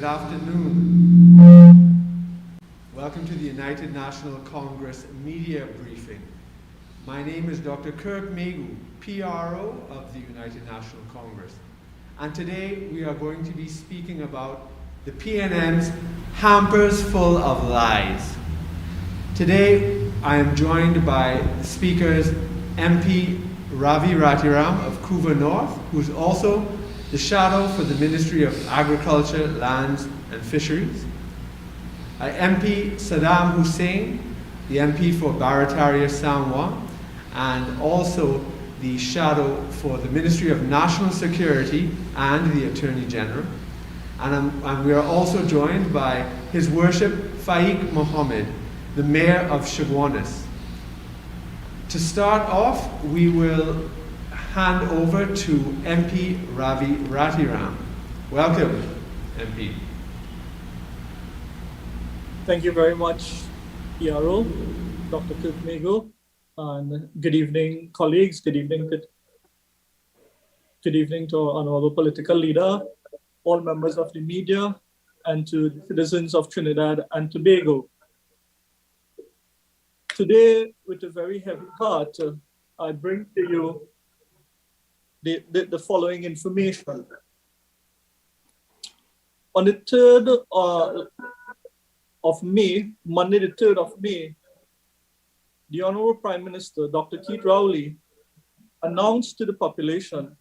afternoon. Welcome to the United National Congress Media Briefing. My name is Dr. Kirk Megu, PRO of the United National Congress. And today we are going to be speaking about the PNM's hampers full of lies. Today I am joined by speakers MP Ravi Ratiram of Couva North, who is also the shadow for the Ministry of Agriculture, Lands and Fisheries. MP Saddam Hussein, the MP for Barataria Samoa, and also the shadow for the Ministry of National Security and the Attorney General. And we are also joined by His Worship Faiq Mohammed, the Mayor of Chaguanas. To start off, we will hand over to MP Ravi Ratiram. Welcome, MP. Thank you very much, PRO, Dr. Kirk Megu, and good evening, colleagues. Good evening to our honorable political leader, all members of the media, and to the citizens of Trinidad and Tobago. Today, with a very heavy heart, I bring to you the following information. On the 3rd of May, Monday the 3rd of May, the Honorable Prime Minister, Dr. Keith Rowley, announced to the population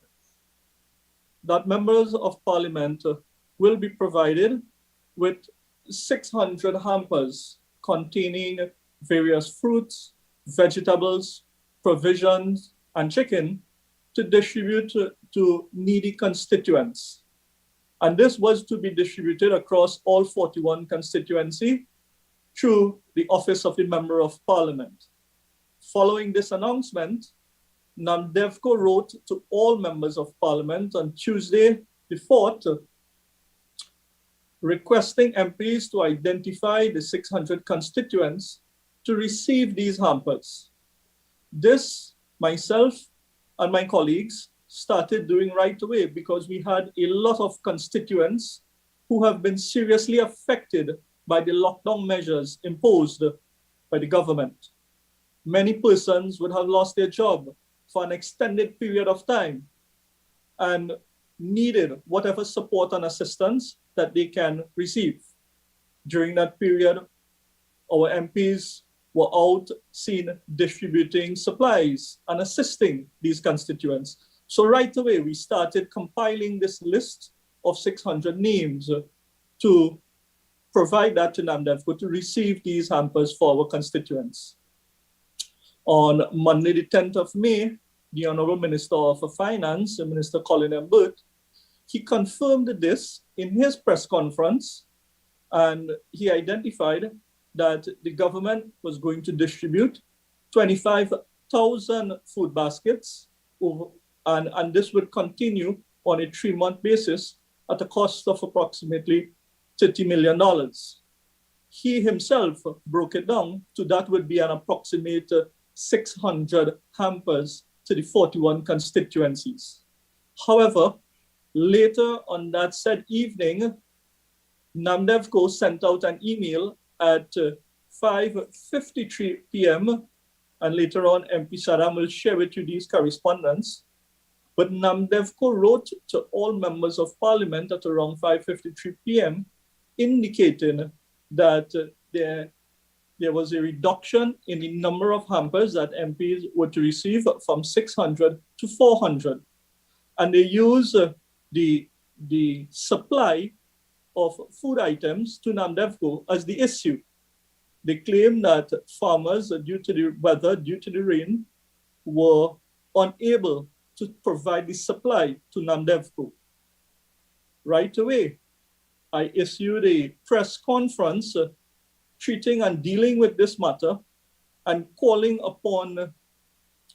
that members of Parliament will be provided with 600 hampers containing various fruits, vegetables, provisions, and chicken to distribute to needy constituents. And this was to be distributed across all 41 constituencies through the Office of the Member of Parliament. Following this announcement, NAMDEVCO wrote to all members of Parliament on Tuesday the 4th, requesting MPs to identify the 600 constituents to receive these hampers. This, myself and my colleagues started doing right away because we had a lot of constituents who have been seriously affected by the lockdown measures imposed by the government. Many persons would have lost their job for an extended period of time and needed whatever support and assistance that they can receive. During that period, our MPs were out seen distributing supplies and assisting these constituents. So right away, we started compiling this list of 600 names to provide that to NAMDEVCO to receive these hampers for our constituents. On Monday, the 10th of May, the Honorable Minister of Finance, Minister Colin M. Burt, he confirmed this in his press conference, and he identified that the government was going to distribute 25,000 food baskets, and this would continue on a 3-month basis at a cost of approximately $30 million. He himself broke it down to that would be an approximate 600 hampers to the 41 constituencies. However, later on that said evening, NAMDEVCO sent out an email at 5:53 p.m. and later on MP Saddam will share with you these correspondence. But NAMDEVCO wrote to all members of Parliament at around 5:53 p.m. indicating that there was a reduction in the number of hampers that MPs were to receive from 600 to 400. And they use the supply of food items to NAMDEVCO as the issue. They claim that farmers, due to the weather, due to the rain, were unable to provide the supply to NAMDEVCO. Right away, I issued a press conference treating and dealing with this matter and calling upon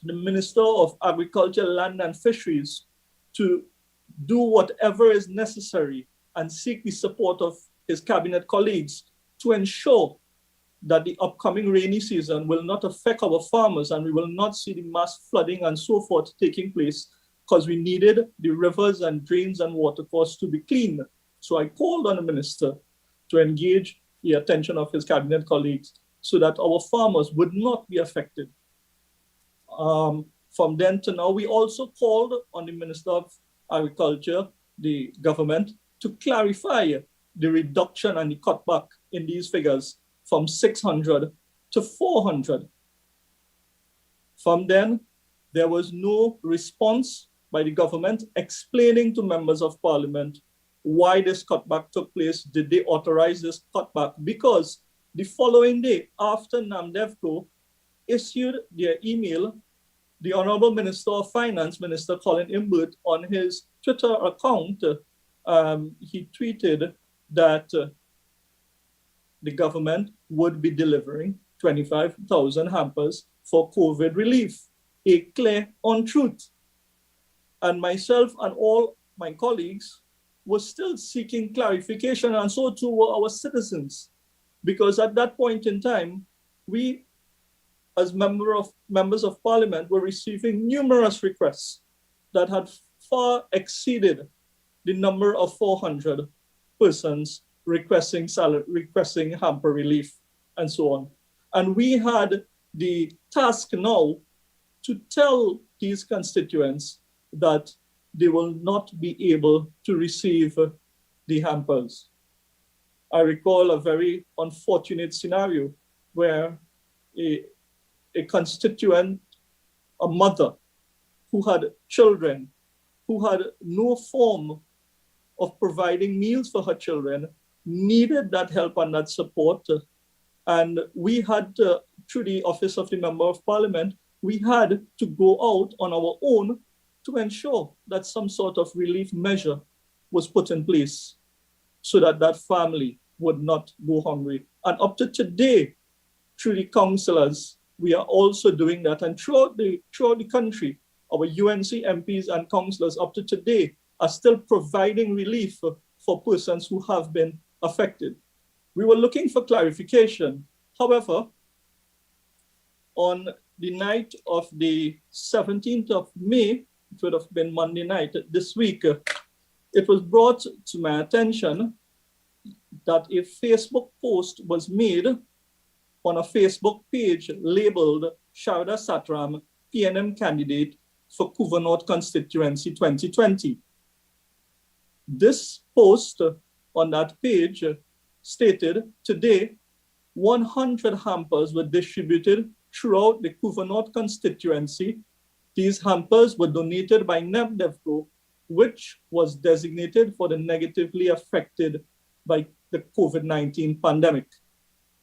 the Minister of Agriculture, Land and Fisheries to do whatever is necessary and seek the support of his cabinet colleagues to ensure that the upcoming rainy season will not affect our farmers and we will not see the mass flooding and so forth taking place, because we needed the rivers and drains and watercourses to be clean So I called on the minister to engage the attention of his cabinet colleagues so that our farmers would not be affected. From then to now, we also called on the Minister of Agriculture, the government, to clarify the reduction and the cutback in these figures from 600 to 400. From then, there was no response by the government explaining to members of parliament why this cutback took place. Did they authorize this cutback? Because the following day, after NAMDEVCO issued their email, the Honorable Minister of Finance, Minister Colin Imbert, on his Twitter account, he tweeted that the government would be delivering 25,000 hampers for COVID relief, a clear untruth. And myself and all my colleagues were still seeking clarification, and so too were our citizens, because at that point in time, we, as members of parliament, were receiving numerous requests that had far exceeded the number of 400 persons requesting hamper relief and so on. And we had the task now to tell these constituents that they will not be able to receive the hampers. I recall a very unfortunate scenario where a constituent, a mother who had children, who had no form of providing meals for her children, needed that help and that support. And we had, through the Office of the Member of Parliament, we had to go out on our own to ensure that some sort of relief measure was put in place so that that family would not go hungry. And up to today, through the councillors, we are also doing that. And throughout the country, our UNC MPs and councillors up to today are still providing relief for persons who have been affected. We were looking for clarification. However, on the night of the 17th of May, it would have been Monday night this week, it was brought to my attention that a Facebook post was made on a Facebook page labeled Sharda Satram, PNM candidate for Couva North constituency 2020. This post on that page stated, today, 100 hampers were distributed throughout the Couva North constituency. These hampers were donated by NAMDEVCO, which was designated for the negatively affected by the COVID-19 pandemic.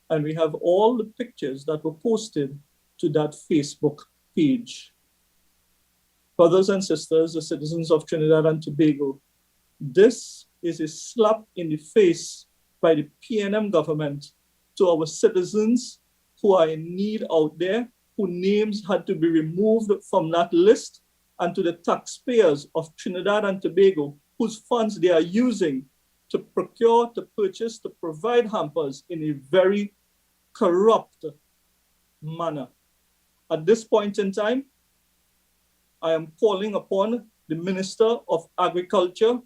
And we have all the pictures that were posted to that Facebook page. Brothers and sisters, the citizens of Trinidad and Tobago, this is a slap in the face by the PNM government to our citizens who are in need out there, whose names had to be removed from that list, and to the taxpayers of Trinidad and Tobago, whose funds they are using to procure, to purchase, to provide hampers in a very corrupt manner. At this point in time, I am calling upon the Minister of Agriculture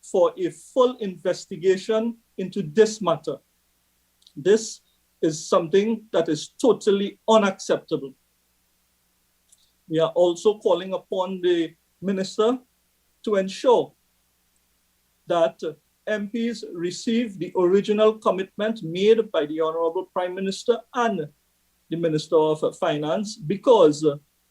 for a full investigation into this matter. This is something that is totally unacceptable. We are also calling upon the Minister to ensure that MPs receive the original commitment made by the Honorable Prime Minister and the Minister of Finance, because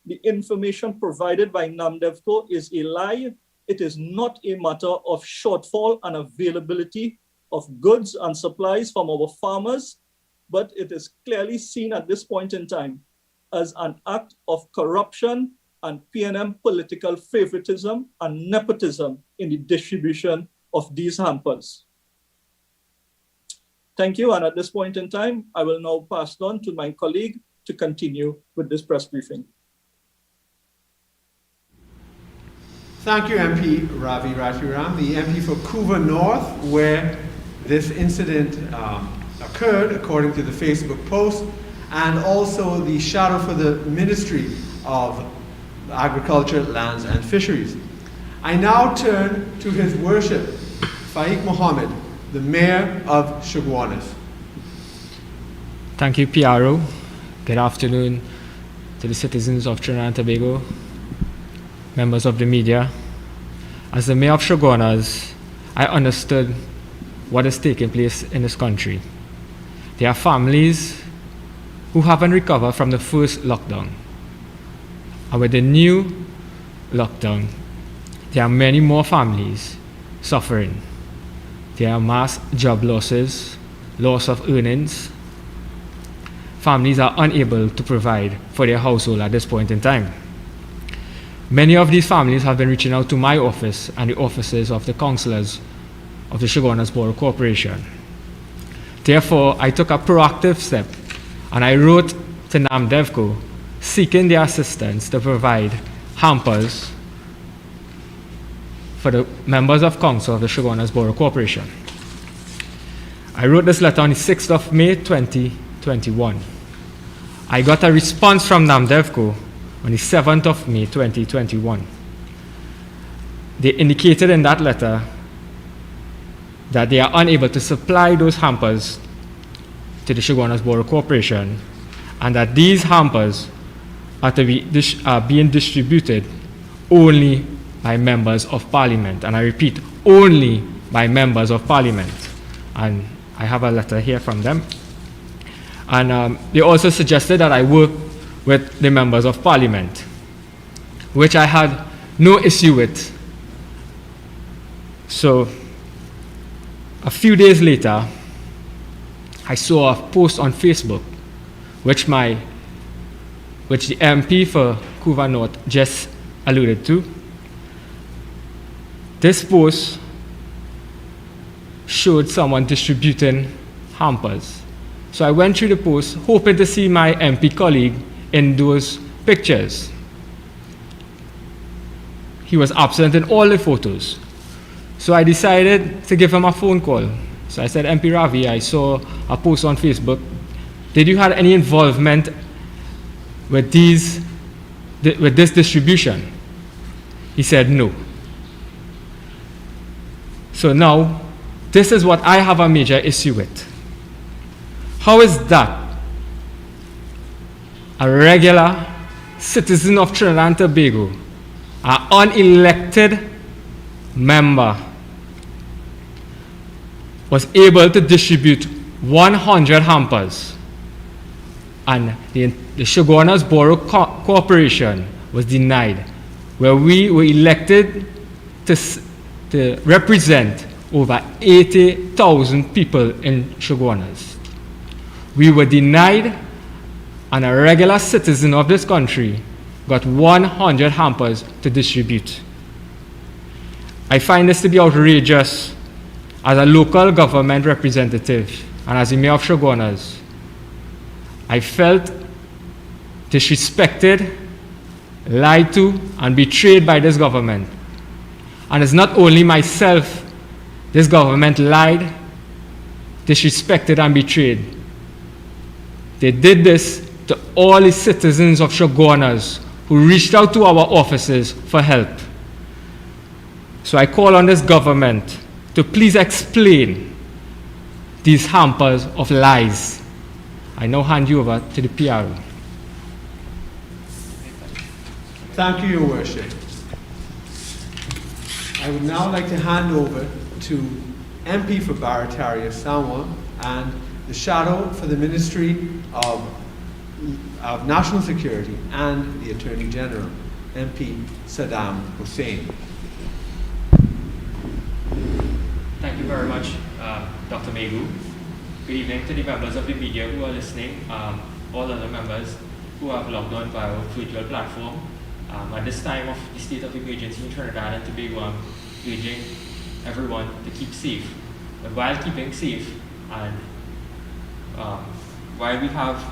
the information provided by NAMDEVCO is a lie. It is not a matter of shortfall and availability of goods and supplies from our farmers, but it is clearly seen at this point in time as an act of corruption and PNM political favoritism and nepotism in the distribution of these hampers. Thank you, and at this point in time, I will now pass on to my colleague to continue with this press briefing. Thank you, MP Ravi Ratiram, the MP for Couva North, where this incident occurred, according to the Facebook post, and also the shadow for the Ministry of Agriculture, Lands and Fisheries. I now turn to His Worship, Faiq Mohammed, the Mayor of Chaguanas. Thank you, PRO. Good afternoon to the citizens of Trinidad and Tobago, members of the media. As the Mayor of Chaguanas, I understood what is taking place in this country. There are families who haven't recovered from the first lockdown. And with the new lockdown, there are many more families suffering. There are mass job losses, loss of earnings. Families are unable to provide for their household at this point in time. Many of these families have been reaching out to my office and the offices of the councillors of the Chaguanas Borough Corporation. Therefore, I took a proactive step and I wrote to NAMDEVCO seeking their assistance to provide hampers for the members of council of the Chaguanas Borough Corporation. I wrote this letter on the 6th of May 2021. I got a response from NAMDEVCO on the 7th of May 2021. They indicated in that letter that they are unable to supply those hampers to the Chaguanas Borough Corporation, and that these hampers are being distributed only by members of Parliament. And I repeat, only by members of Parliament. And I have a letter here from them. And they also suggested that I work with the members of Parliament, which I had no issue with. So a few days later, I saw a post on Facebook, which the MP for Couva North just alluded to. This post showed someone distributing hampers. So I went through the post, hoping to see my MP colleague in those pictures. He was absent in all the photos. So I decided to give him a phone call. So I said, MP Ravi, I saw a post on Facebook. Did you have any involvement with this distribution? He said no. So now, this is what I have a major issue with. How is that a regular citizen of Trinidad and Tobago, an unelected member, was able to distribute 100 hampers, and the Chaguanas Borough Corporation was denied, where we were elected to represent over 80,000 people in Chaguanas. We were denied, and a regular citizen of this country got 100 hampers to distribute. I find this to be outrageous as a local government representative and as the Mayor of Chaguanas. I felt disrespected, lied to, and betrayed by this government. And it's not only myself this government lied, disrespected, and betrayed. They did this to all the citizens of Chaguanas who reached out to our offices for help. So I call on this government to please explain these hampers of lies. I now hand you over to the PRO. Thank you, Your Worship. I would now like to hand over to MP for Barataria Samoa and the Shadow for the Ministry of National Security and the Attorney General, MP Saddam Hussein. Thank you very much, Dr. Megu. Good evening to the members of the media who are listening, all other members who have logged on via our virtual platform. At this time of the state of emergency in Trinidad and Tobago, I'm urging everyone to keep safe. But while keeping safe and while we have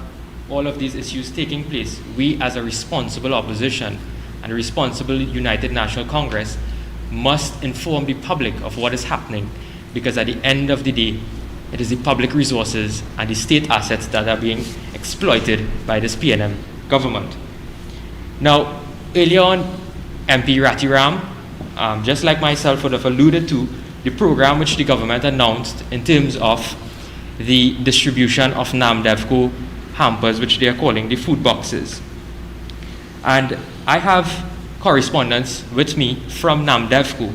all of these issues taking place, we as a responsible opposition and a responsible United National Congress must inform the public of what is happening, because at the end of the day, it is the public resources and the state assets that are being exploited by this PNM government. Now, earlier on, MP Ratiram, just like myself would have alluded to, the program which the government announced in terms of the distribution of NAMDEVCO hampers, which they are calling the food boxes. And I have correspondence with me from NAMDEVCO.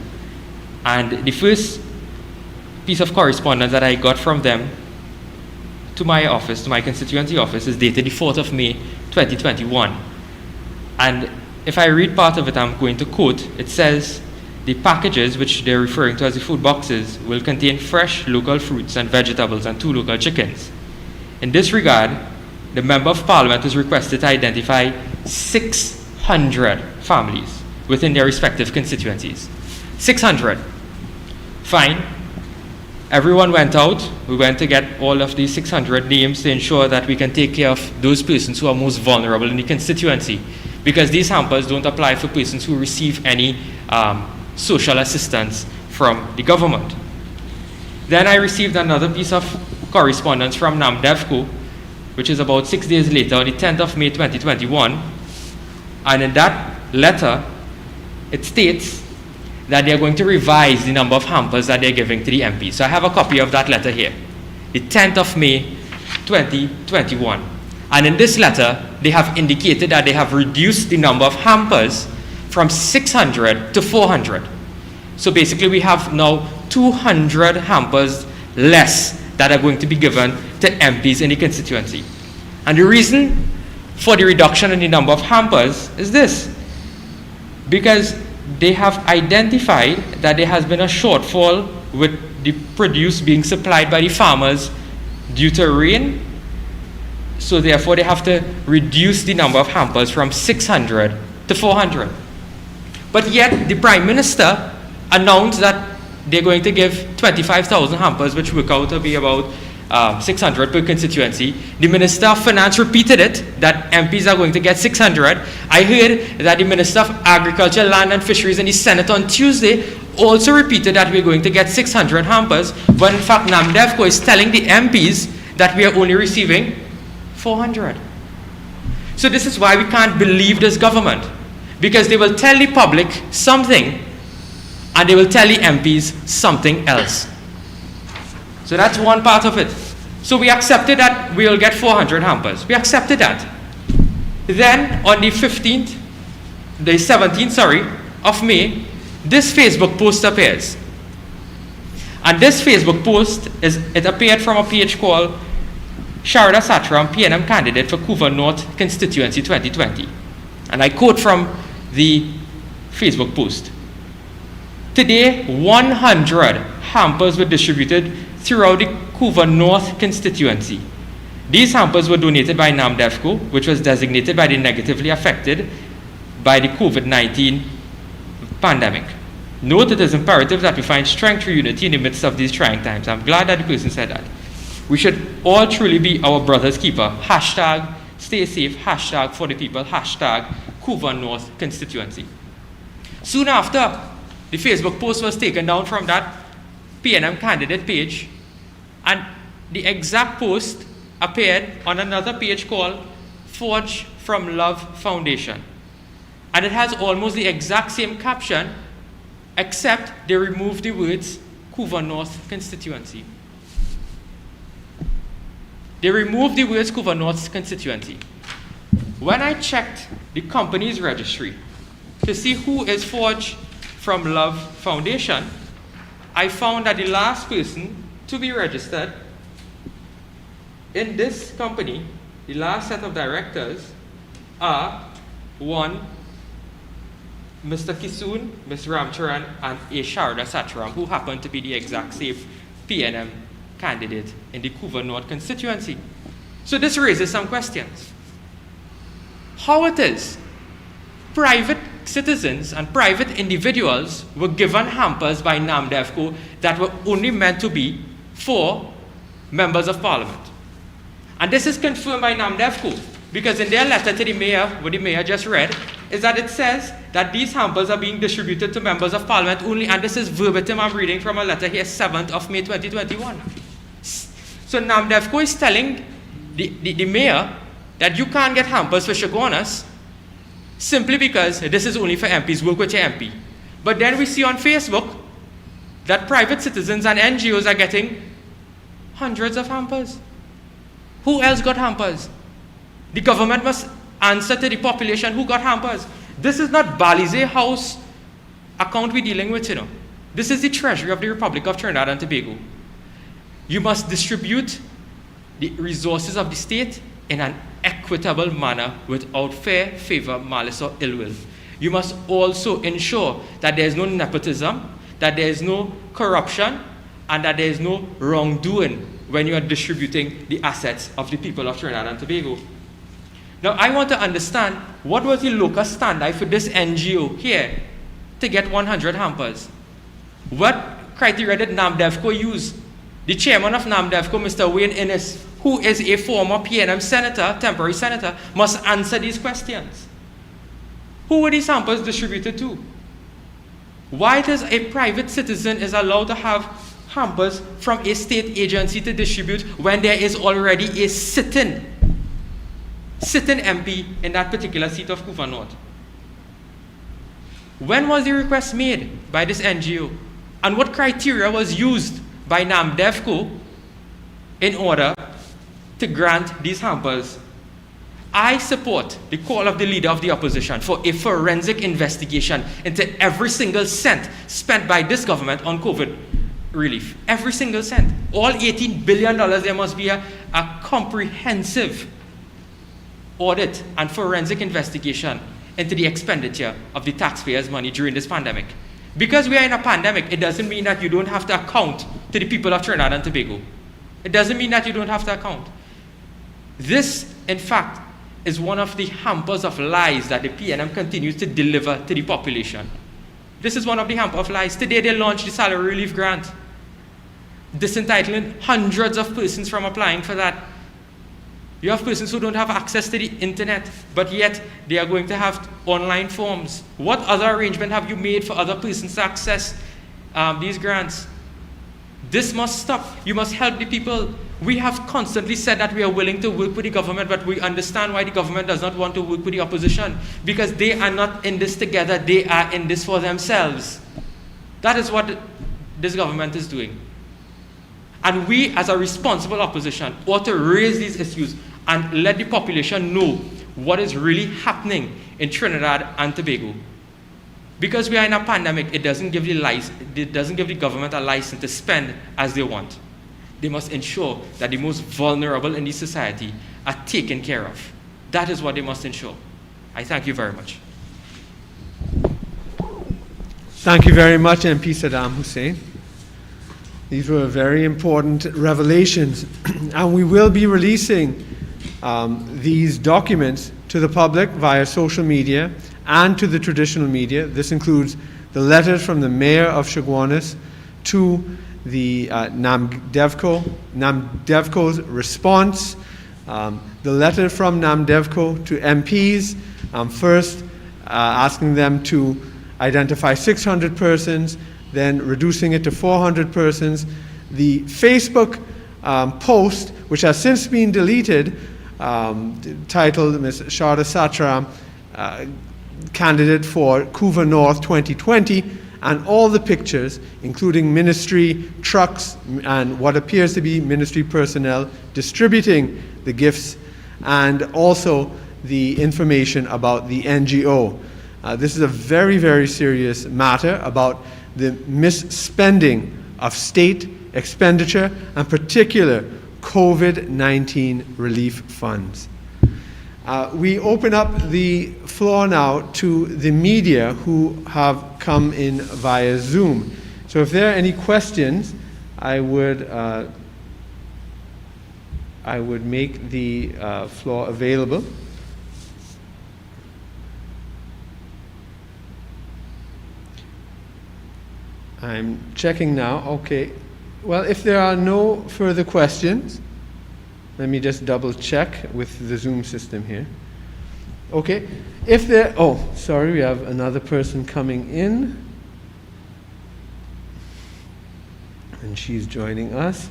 And the first piece of correspondence that I got from them to my office, to my constituency office, is dated the 4th of May, 2021. And if I read part of it, I'm going to quote. It says, the packages, which they're referring to as the food boxes, will contain fresh local fruits and vegetables and 2 local chickens. In this regard, the Member of Parliament was requested to identify 600 families within their respective constituencies. 600. Fine. Everyone went out. We went to get all of these 600 names to ensure that we can take care of those persons who are most vulnerable in the constituency. Because these hampers don't apply for persons who receive any social assistance from the government. Then I received another piece of correspondence from NAMDEVCO, which is about 6 days later, on the 10th of May 2021. And in that letter, it states that they're going to revise the number of hampers that they're giving to the MPs. So I have a copy of that letter here, the 10th of May 2021. And in this letter, they have indicated that they have reduced the number of hampers from 600 to 400. So basically we have now 200 hampers less that are going to be given to MPs in the constituency. And the reason for the reduction in the number of hampers is this. Because they have identified that there has been a shortfall with the produce being supplied by the farmers due to rain. So therefore they have to reduce the number of hampers from 600 to 400. But yet the Prime Minister announced that they're going to give 25,000 hampers, which work out to be about 600 per constituency. The Minister of Finance repeated it, that MPs are going to get 600. I heard that the Minister of Agriculture, Land and Fisheries in the Senate on Tuesday also repeated that we're going to get 600 hampers, but in fact NAMDEVCO is telling the MPs that we are only receiving 400. So this is why we can't believe this government, because they will tell the public something and they will tell the MPs something else. So that's one part of it. So we accepted that we will get 400 hampers. We accepted that. Then on the 17th of May, this Facebook post appears. And this Facebook post, it appeared from a page called Sharda Satram, PNM candidate for Couva North Constituency 2020. And I quote from the Facebook post. Today, 100 hampers were distributed throughout the Couva North constituency. These hampers were donated by NAMDEVCO, which was designated by the negatively affected by the COVID-19 pandemic. Note it is imperative that we find strength through unity in the midst of these trying times. I'm glad that the person said that. We should all truly be our brother's keeper. Hashtag stay safe, hashtag for the people, hashtag Couva North constituency. Soon after, the Facebook post was taken down from that PNM candidate page, and the exact post appeared on another page called Forge from Love Foundation. And it has almost the exact same caption, except they removed the words Couva North constituency. They removed the words Couva North constituency. When I checked the company's registry to see who is Forge from Love Foundation, I found that the last person to be registered in this company, the last set of directors, are one, Mr. Kisoon, Ms. Ramcharan, and A. Sharda Satram, who happen to be the exact same PNM candidate in the Couva North constituency. So this raises some questions. How it is private citizens and private individuals were given hampers by NAMDEVCO that were only meant to be for members of parliament. And this is confirmed by NAMDEVCO, because in their letter to the mayor, what the mayor just read, is that it says that these hampers are being distributed to members of parliament only, and this is verbatim, I'm reading from a letter here, 7th of May 2021. So NAMDEVCO is telling the mayor that you can't get hampers for Shogunas simply because this is only for MPs, work with your MP. But then we see on Facebook that private citizens and NGOs are getting hundreds of hampers. Who else got hampers? The government must answer to the population who got hampers. This is not Balize House account we're dealing with, you know. This is the Treasury of the Republic of Trinidad and Tobago. You must distribute the resources of the state in an equitable manner without fear, favor, malice, or ill will. You must also ensure that there is no nepotism, that there is no corruption, and that there is no wrongdoing when you are distributing the assets of the people of Trinidad and Tobago. Now, I want to understand what was the locus standi for this NGO here to get 100 hampers. What criteria did NAMDEVCO use? The chairman of NAMDEVCO, Mr. Wayne Innes, who is a former PNM senator, temporary senator, must answer these questions. Who were these hampers distributed to? Why does a private citizen is allowed to have hampers from a state agency to distribute when there is already a sitting MP in that particular seat of Couva North? When was the request made by this NGO? And what criteria was used by NAMDEVCO in order to grant these hampers? I support the call of the leader of the opposition for a forensic investigation into every single cent spent by this government on COVID relief. Every single cent. All $18 billion, there must be a comprehensive audit and forensic investigation into the expenditure of the taxpayers' money during this pandemic. Because we are in a pandemic, it doesn't mean that you don't have to account to the people of Trinidad and Tobago. It doesn't mean that you don't have to account. This, in fact, is one of the hampers of lies that the PNM continues to deliver to the population. This is one of the hampers of lies. Today they launched the salary relief grant, disentitling hundreds of persons from applying for that. You have persons who don't have access to the internet, but yet they are going to have online forms. What other arrangement have you made for other persons to access these grants? This must stop. You must help the people. We have constantly said that we are willing to work with the government, but we understand why the government does not want to work with the opposition. Because they are not in this together, they are in this for themselves. That is what this government is doing. And we, as a responsible opposition, ought to raise these issues and let the population know what is really happening in Trinidad and Tobago. Because we are in a pandemic, it doesn't give the government a license to spend as they want. They must ensure that the most vulnerable in the society are taken care of. That is what they must ensure. I thank you very much. Thank you very much, MP Saddam Hussein. These were very important revelations, and we will be releasing these documents to the public via social media and to the traditional media. This includes the letters from the mayor of Chaguanas to the NAMDEVCO's response, the letter from NAMDEVCO to MPs, first asking them to identify 600 persons, then reducing it to 400 persons. The Facebook post, which has since been deleted, titled Ms. Sharda Satra, candidate for Couva North 2020, and all the pictures, including ministry trucks and what appears to be ministry personnel distributing the gifts, and also the information about the NGO. This is a very, very serious matter about the misspending of state expenditure, and particular COVID-19 relief funds. We open up the floor now to the media who have come in via Zoom. So if there are any questions, I would make the floor available. I'm checking now. Okay. Well, if there are no further questions, let me just double check with the Zoom system here. Okay. If there, oh, sorry, we have another person coming in. And she's joining us.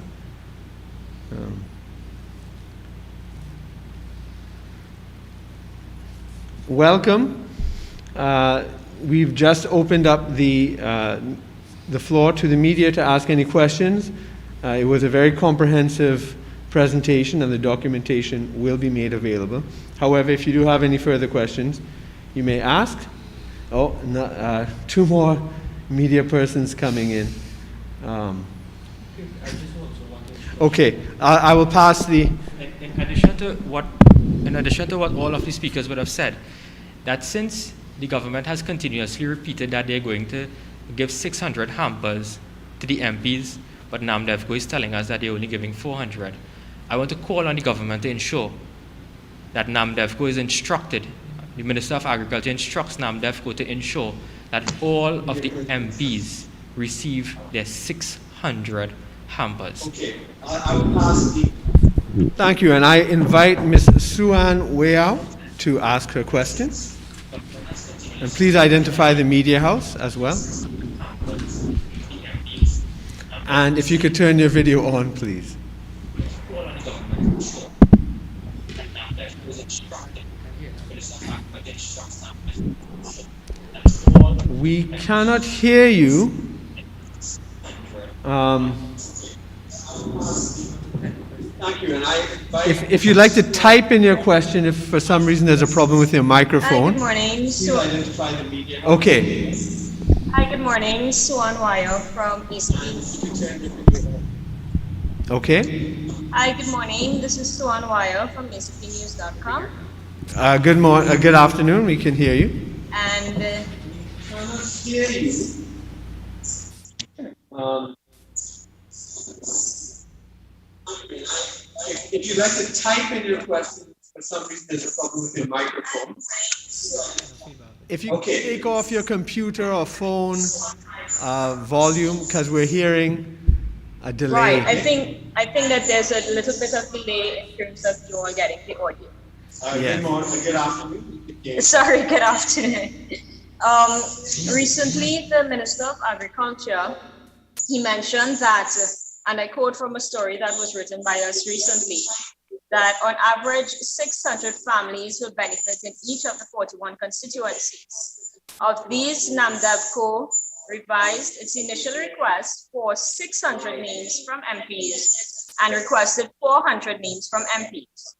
Welcome. We've just opened up the the floor to the media to ask any questions. It was a very comprehensive presentation, and the documentation will be made available. However, if you do have any further questions, you may ask. Oh, no, two more media persons coming in. Okay, I will pass the... In addition to what all of the speakers would have said, that since the government has continuously repeated that they're going to give 600 hampers to the MPs, but NAMDEVCO is telling us that they're only giving 400. I want to call on the government to ensure that NAMDEVCO is instructed, the Minister of Agriculture instructs NAMDEVCO to ensure that all of the MPs receive their 600 hampers. Okay, I will pass the... Thank you, and I invite Ms. Suan Weao to ask her questions. And please identify the media house as well. And if you could turn your video on, please. We cannot hear you. Thank you. And if you'd like to type in your question, if for some reason there's a problem with your microphone. Hi, good morning. Please identify the media. Okay. Hi, good morning. Suan Wayo from ECP. Okay. Hi, good morning. This is Suan Wayo from ECPnews.com. Good afternoon. We can hear you. And if you'd like to type in your question, for some reason there's a problem with your microphone. If you take off your computer or phone volume, because we're hearing a delay. right, I think that there's a little bit of delay in terms of you all getting the audio. Good morning. Good afternoon. Sorry, good afternoon. Recently, the Minister of Agriculture, he mentioned that, and I quote from a story that was written by us recently, that on average, 600 families will benefit in each of the 41 constituencies. Of these, NAMDEVCO revised its initial request for 600 names from MPs and requested 400 names from MPs.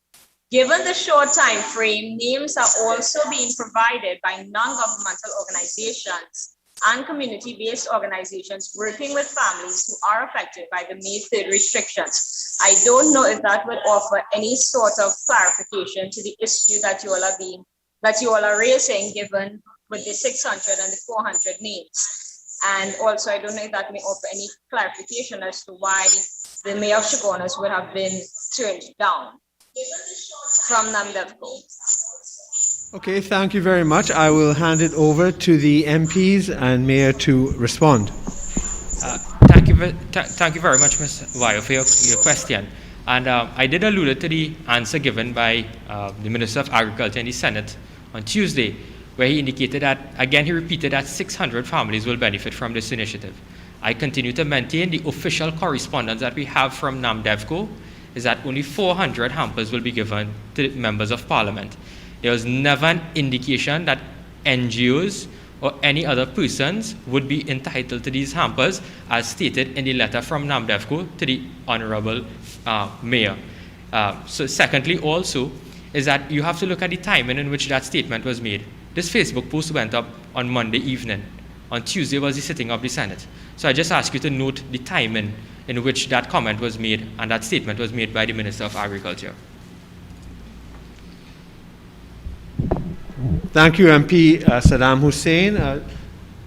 Given the short time frame, names are also being provided by non-governmental organizations and community-based organizations working with families who are affected by the May 3rd restrictions. I don't know if that would offer any sort of clarification to the issue that you all are raising, given with the 600 and the 400 names. And also, I don't know if that may offer any clarification as to why the mayor of Chaguanas would have been turned down from NAMDEVCO. Okay, thank you very much. I will hand it over to the MPs and Mayor to respond. Thank you very much, Ms. Wayo, for your question. And I did allude to the answer given by the Minister of Agriculture in the Senate on Tuesday, where he indicated that, again, he repeated that 600 families will benefit from this initiative. I continue to maintain the official correspondence that we have from NAMDEVCO is that only 400 hampers will be given to members of parliament. There was never an indication that NGOs or any other persons would be entitled to these hampers, as stated in the letter from NAMDEVCO to the Honorable Mayor. So secondly also, is that you have to look at the timing in which that statement was made. This Facebook post went up on Monday evening. On Tuesday was the sitting of the Senate. So I just ask you to note the timing in which that comment was made and that statement was made by the Minister of Agriculture. Thank you, MP Saddam Hussein.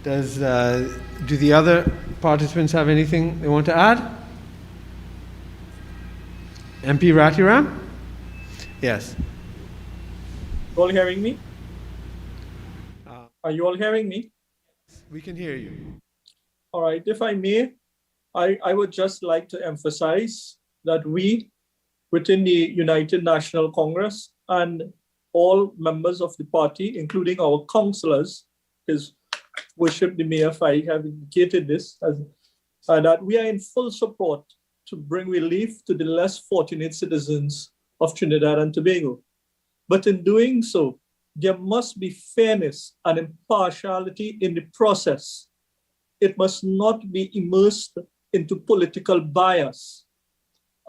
Do the other participants have anything they want to add? MP Ratiram? Yes. You all hearing me? Are you all hearing me? We can hear you. All right, if I may, I would just like to emphasize that we, within the United National Congress and all members of the party, including our councillors, His Worship the Mayor Fai have indicated this, that we are in full support to bring relief to the less fortunate citizens of Trinidad and Tobago. But in doing so, there must be fairness and impartiality in the process. it must not be immersed into political bias.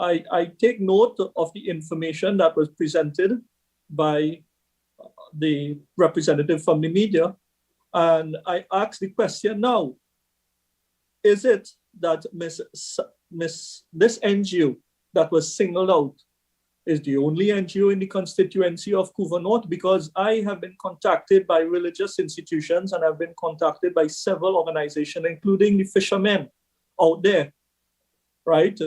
I take note of the information that was presented by the representative from the media, and I ask the question now, is it that this NGO that was singled out is the only NGO in the constituency of Couva North? Because I have been contacted by religious institutions and I've been contacted by several organizations, including the fishermen out there, right?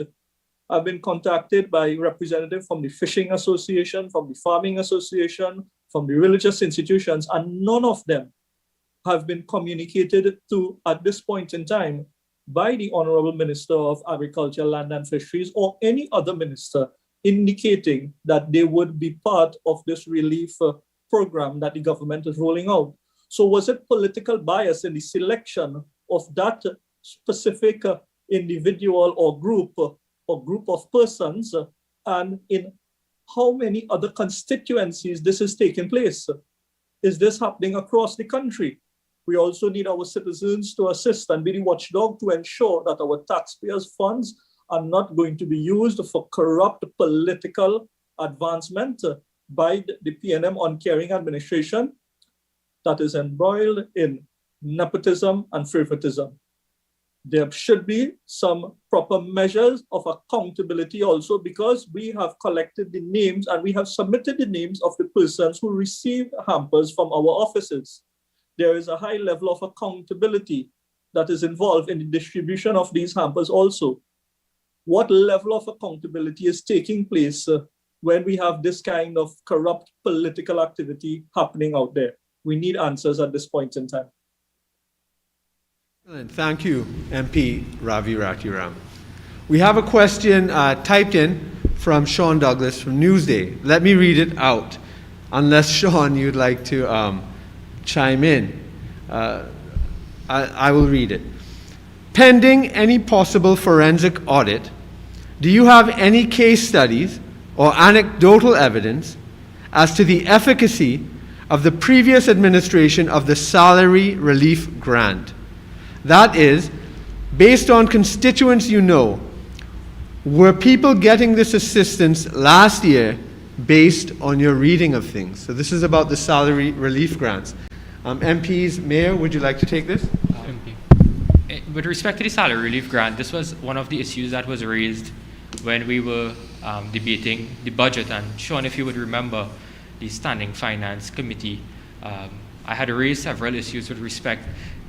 I've been contacted by representatives from the Fishing Association, from the Farming Association, from the religious institutions, and none of them have been communicated to at this point in time by the Honorable Minister of Agriculture, Land and Fisheries, or any other minister, indicating that they would be part of this relief program that the government is rolling out. So was it political bias in the selection of that specific individual or group of persons, and in how many other constituencies this is taking place? Is this happening across the country? We also need our citizens to assist and be the watchdog to ensure that our taxpayers' funds are not going to be used for corrupt political advancement by the PNM uncaring administration that is embroiled in nepotism and favoritism. There should be some proper measures of accountability also, because we have collected the names and we have submitted the names of the persons who received hampers from our offices. There is a high level of accountability that is involved in the distribution of these hampers also. What level of accountability is taking place when we have this kind of corrupt political activity happening out there? We need answers at this point in time. Thank you, MP Ravi Ratiram. We have a question typed in from Sean Douglas from Newsday. Let me read it out, unless, Sean, you'd like to chime in. I will read it. Pending any possible forensic audit, do you have any case studies or anecdotal evidence as to the efficacy of the previous administration of the salary relief grant? That is, based on constituents you know, were people getting this assistance last year based on your reading of things? So this is about the salary relief grants. MPs, Mayor, would you like to take this? With respect to the salary relief grant, this was one of the issues that was raised when we were debating the budget. And Sean, if you would remember, the Standing Finance Committee, I had raised several issues with respect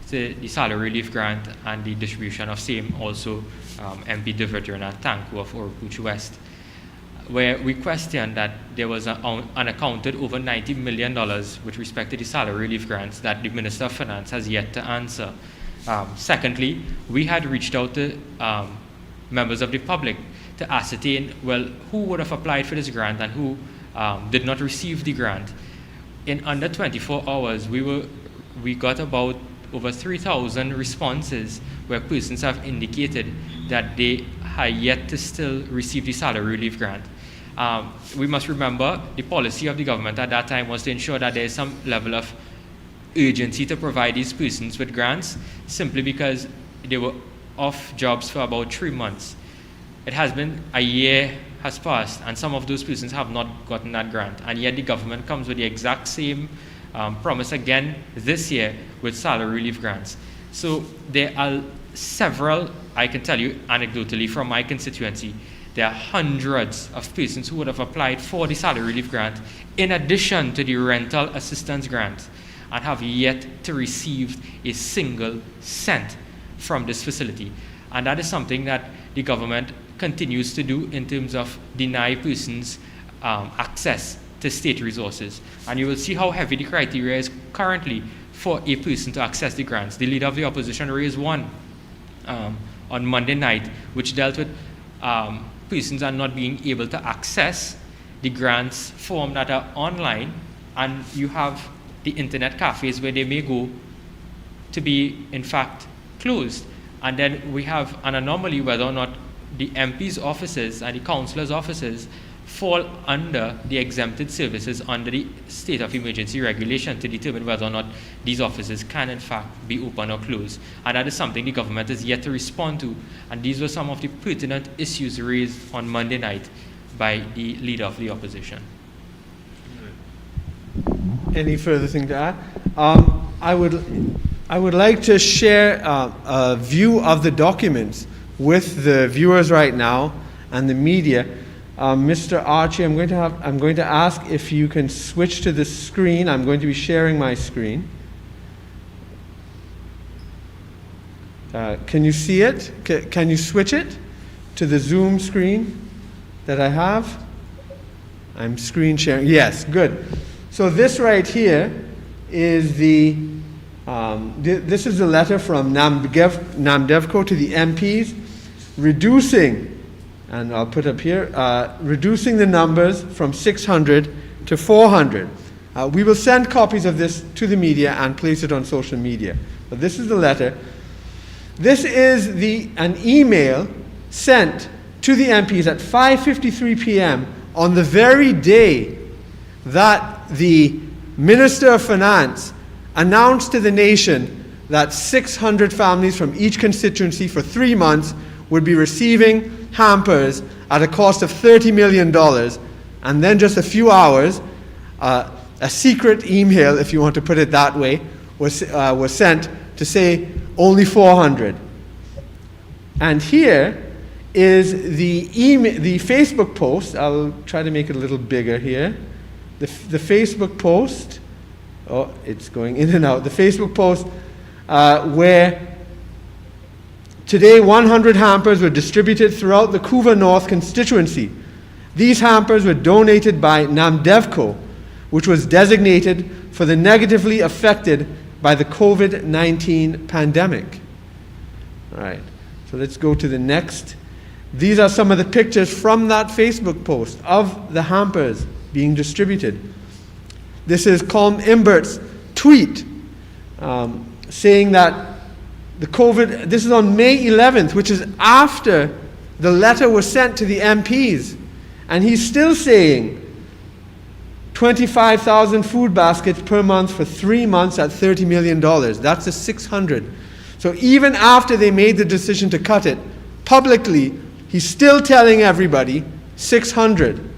to the salary relief grant and the distribution of same, also MP De Verteren and Tanku of Oropouche West, where we questioned that there was unaccounted over $90 million with respect to the salary relief grants that the Minister of Finance has yet to answer. Secondly, we had reached out to members of the public to ascertain, well, who would have applied for this grant and who did not receive the grant. In under 24 hours, we got about over 3,000 responses where persons have indicated that they had yet to still receive the salary relief grant. We must remember the policy of the government at that time was to ensure that there is some level of urgency to provide these persons with grants, simply because they were off jobs for about 3 months. It has been a year has passed, and some of those persons have not gotten that grant, and yet the government comes with the exact same promise again this year with salary relief grants. So there are several, I can tell you anecdotally from my constituency, there are hundreds of persons who would have applied for the salary relief grant in addition to the rental assistance grant and have yet to receive a single cent from this facility. And that is something that the government continues to do in terms of deny persons access to state resources. And you will see how heavy the criteria is currently for a person to access the grants. The Leader of the Opposition raised one on Monday night, which dealt with persons are not being able to access the grants form that are online, and you have the internet cafes where they may go to be in fact closed. And then we have an anomaly whether or not the MP's offices and the councillors' offices fall under the exempted services under the state of emergency regulation to determine whether or not these offices can in fact be open or closed. And that is something the government is yet to respond to. And these were some of the pertinent issues raised on Monday night by the leader of the opposition. Any further thing to add? I would like to share a view of the documents with the viewers right now and the media. Mr. Archie, I'm going to ask if you can switch to the screen. I'm going to be sharing my screen. Can you see it? Can you switch it to the Zoom screen that I have? I'm screen sharing. Yes, good. So this right here is this is a letter from NAMDEVCO to the MPs reducing, and I'll put up here, reducing the numbers from 600 to 400. We will send copies of this to the media and place it on social media. But this is the letter. This is an email sent to the MPs at 5:53 p.m. on the very day that the Minister of Finance announced to the nation that 600 families from each constituency for 3 months would be receiving hampers at a cost of $30 million. And then just a few hours, a secret email, if you want to put it that way, was sent to say only 400. And here is the Facebook post. I'll try to make it a little bigger here. The Facebook post, oh, it's going in and out. The Facebook post where today 100 hampers were distributed throughout the Couva North constituency. These hampers were donated by NAMDEVCO, which was designated for the negatively affected by the COVID-19 pandemic. All right, so let's go to the next. These are some of the pictures from that Facebook post of the hampers being distributed. This is Colm Imbert's tweet saying that this is on May 11th, which is after the letter was sent to the MPs. And he's still saying 25,000 food baskets per month for 3 months at $30 million. That's a 600. So even after they made the decision to cut it, publicly, he's still telling everybody 600.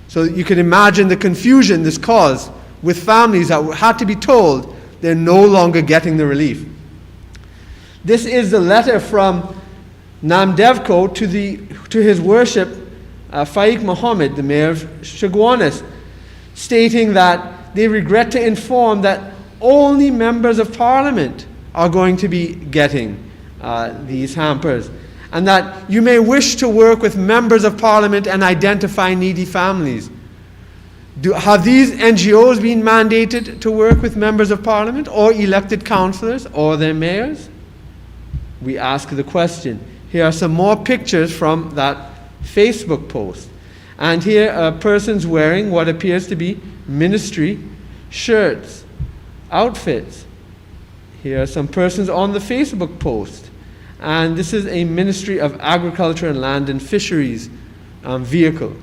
So you can imagine the confusion this caused with families that had to be told they're no longer getting the relief. This is the letter from NAMDEVCO to His Worship Faiq Mohammed, the Mayor of Chaguanas, stating that they regret to inform that only members of Parliament are going to be getting these hampers, and that you may wish to work with members of Parliament and identify needy families. Have these NGOs been mandated to work with members of Parliament or elected councillors or their mayors? We ask the question. Here are some more pictures from that Facebook post. And here are persons wearing what appears to be ministry shirts, outfits. Here are some persons on the Facebook post. And this is a Ministry of Agriculture and Land and Fisheries vehicle.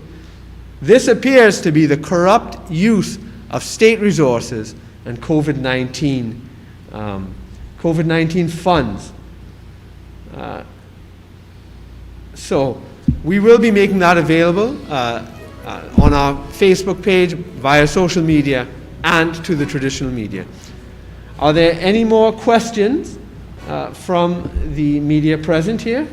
This appears to be the corrupt use of state resources and COVID-19 funds. So we will be making that available on our Facebook page, via social media, and to the traditional media. Are there any more questions from the media present here?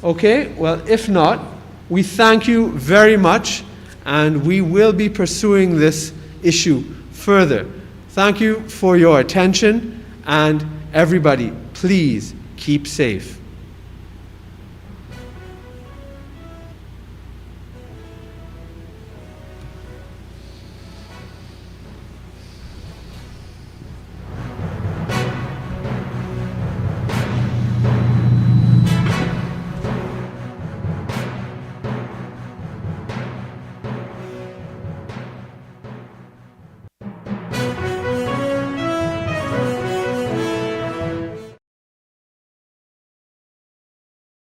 Okay, well, if not, we thank you very much, and we will be pursuing this issue further. Thank you for your attention, and everybody, please keep safe.